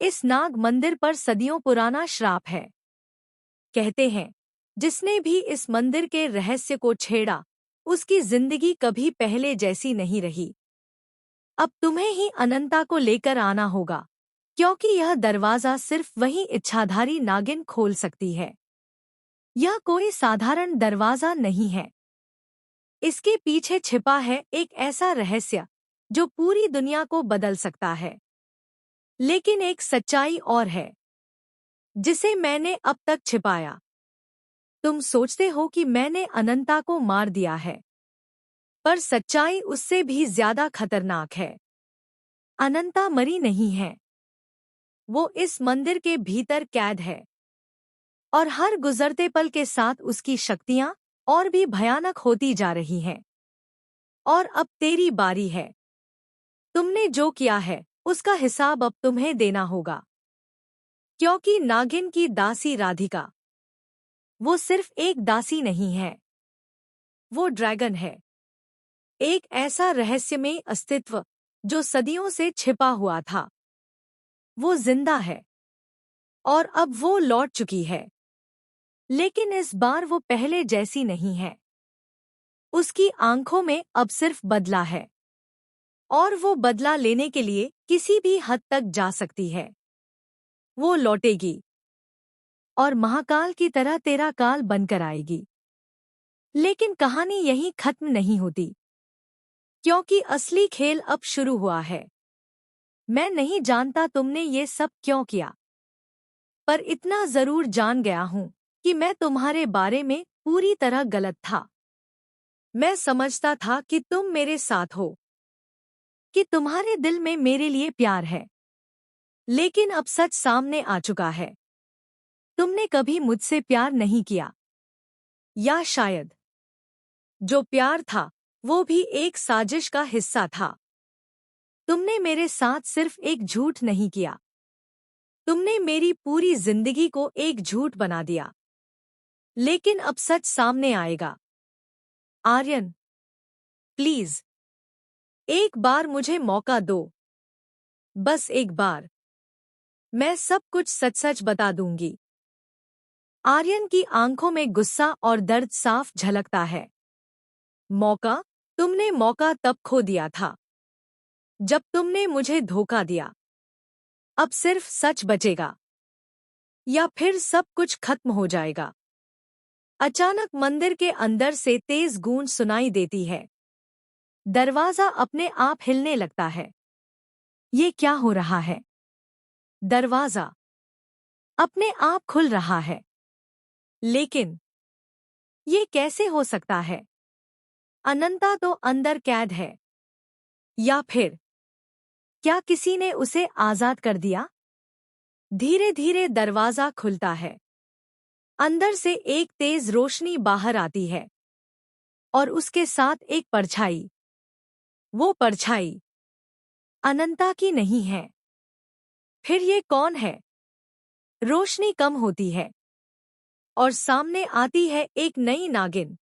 इस नाग मंदिर पर सदियों पुराना श्राप है। कहते हैं, जिसने भी इस मंदिर के रहस्य को छेड़ा, उसकी जिंदगी कभी पहले जैसी नहीं रही। अब तुम्हें ही अनंता को लेकर आना होगा, क्योंकि यह दरवाजा सिर्फ वही इच्छाधारी नागिन खोल सकती है। यह कोई साधारण दरवाजा नहीं है। इसके पीछे छिपा है एक ऐसा रहस्य जो पूरी दुनिया को बदल सकता है। लेकिन एक सच्चाई और है, जिसे मैंने अब तक छिपाया। तुम सोचते हो कि मैंने अनंता को मार दिया है, पर सच्चाई उससे भी ज्यादा खतरनाक है। अनंता मरी नहीं है। वो इस मंदिर के भीतर कैद है, और हर गुजरते पल के साथ उसकी शक्तियां और भी भयानक होती जा रही हैं। और अब तेरी बारी है। तुमने जो किया है, उसका हिसाब अब तुम्हें देना होगा। क्योंकि नागिन की दासी राधिका, वो सिर्फ एक दासी नहीं है, वो ड्रैगन है। एक ऐसा रहस्यमय अस्तित्व जो सदियों से छिपा हुआ था। वो जिंदा है, और अब वो लौट चुकी है। लेकिन इस बार वो पहले जैसी नहीं है। उसकी आंखों में अब सिर्फ बदला है, और वो बदला लेने के लिए किसी भी हद तक जा सकती है। वो लौटेगी, और महाकाल की तरह तेरा काल बनकर आएगी। लेकिन कहानी यहीं खत्म नहीं होती, क्योंकि असली खेल अब शुरू हुआ है। मैं नहीं जानता तुमने ये सब क्यों किया, पर इतना जरूर जान गया हूं कि मैं तुम्हारे बारे में पूरी तरह गलत था। मैं समझता था कि तुम मेरे साथ हो, कि तुम्हारे दिल में मेरे लिए प्यार है। लेकिन अब सच सामने आ चुका है। तुमने कभी मुझसे प्यार नहीं किया, या शायद जो प्यार था वो भी एक साजिश का हिस्सा था। तुमने मेरे साथ सिर्फ एक झूठ नहीं किया, तुमने मेरी पूरी जिंदगी को एक झूठ बना दिया। लेकिन अब सच सामने आएगा। आर्यन, प्लीज, एक बार मुझे मौका दो। बस एक बार। मैं सब कुछ सच सच बता दूंगी। आर्यन की आंखों में गुस्सा और दर्द साफ झलकता है। मौका? तुमने मौका तब खो दिया था, जब तुमने मुझे धोखा दिया। अब सिर्फ सच बचेगा, या फिर सब कुछ खत्म हो जाएगा। अचानक मंदिर के अंदर से तेज गूंज सुनाई देती है। दरवाजा अपने आप हिलने लगता है। ये क्या हो रहा है? दरवाजा अपने आप खुल रहा है। लेकिन ये कैसे हो सकता है? अनंता तो अंदर कैद है। या फिर क्या किसी ने उसे आजाद कर दिया? धीरे धीरे दरवाजा खुलता है। अंदर से एक तेज रोशनी बाहर आती है, और उसके साथ एक परछाई। वो परछाई अनंता की नहीं है। फिर ये कौन है? रोशनी कम होती है, और सामने आती है एक नई नागिन,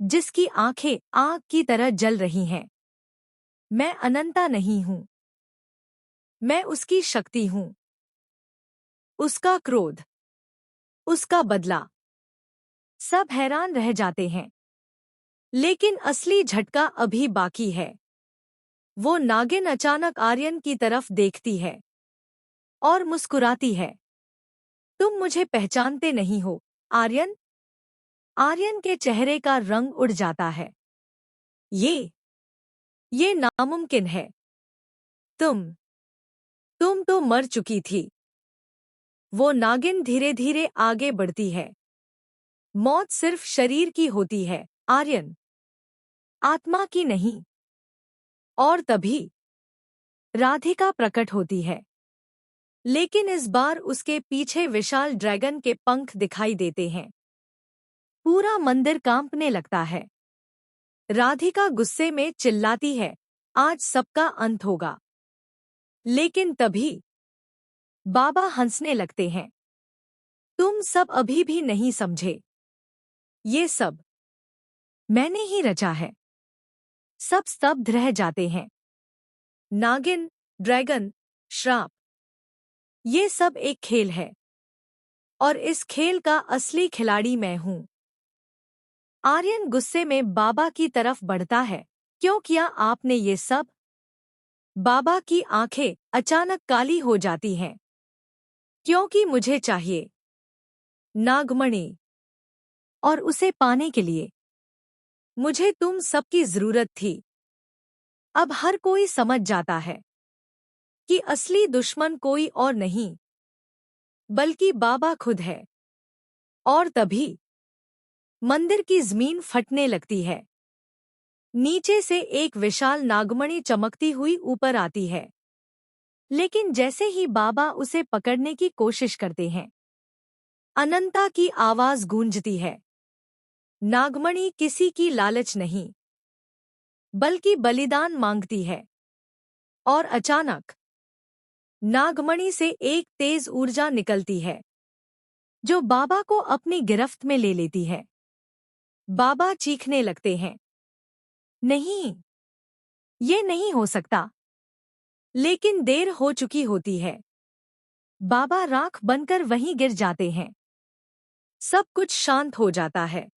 जिसकी आंखें आग की तरह जल रही हैं। मैं अनंता नहीं हूं, मैं उसकी शक्ति हूं। उसका क्रोध, उसका बदला। सब हैरान रह जाते हैं। लेकिन असली झटका अभी बाकी है। वो नागिन अचानक आर्यन की तरफ देखती है, और मुस्कुराती है। तुम मुझे पहचानते नहीं हो, आर्यन? आर्यन के चेहरे का रंग उड़ जाता है। ये नामुमकिन है। तुम तुम तो मर चुकी थी। वो नागिन धीरे धीरे आगे बढ़ती है। मौत सिर्फ शरीर की होती है, आर्यन, आत्मा की नहीं। और तभी राधिका प्रकट होती है। लेकिन इस बार उसके पीछे विशाल ड्रैगन के पंख दिखाई देते हैं। पूरा मंदिर कांपने लगता है। राधिका गुस्से में चिल्लाती है, आज सबका अंत होगा। लेकिन तभी बाबा हंसने लगते हैं। तुम सब अभी भी नहीं समझे। ये सब मैंने ही रचा है। सब स्तब्ध रह जाते हैं। नागिन, ड्रैगन, श्राप, ये सब एक खेल है और इस खेल का असली खिलाड़ी मैं हूँ। आर्यन गुस्से में बाबा की तरफ बढ़ता है। क्यों किया आपने ये सब? बाबा की आंखें अचानक काली हो जाती हैं। क्योंकि मुझे चाहिए नागमणि, और उसे पाने के लिए मुझे तुम सबकी जरूरत थी। अब हर कोई समझ जाता है कि असली दुश्मन कोई और नहीं बल्कि बाबा खुद है। और तभी मंदिर की जमीन फटने लगती है। नीचे से एक विशाल नागमणि चमकती हुई ऊपर आती है। लेकिन जैसे ही बाबा उसे पकड़ने की कोशिश करते हैं, अनंता की आवाज गूंजती है। नागमणि किसी की लालच नहीं बल्कि बलिदान मांगती है। और अचानक नागमणि से एक तेज ऊर्जा निकलती है जो बाबा को अपनी गिरफ्त में ले लेती है। बाबा चीखने लगते हैं, नहीं, ये नहीं हो सकता। लेकिन देर हो चुकी होती है। बाबा राख बनकर वहीं गिर जाते हैं। सब कुछ शांत हो जाता है,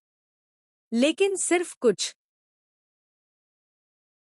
लेकिन सिर्फ कुछ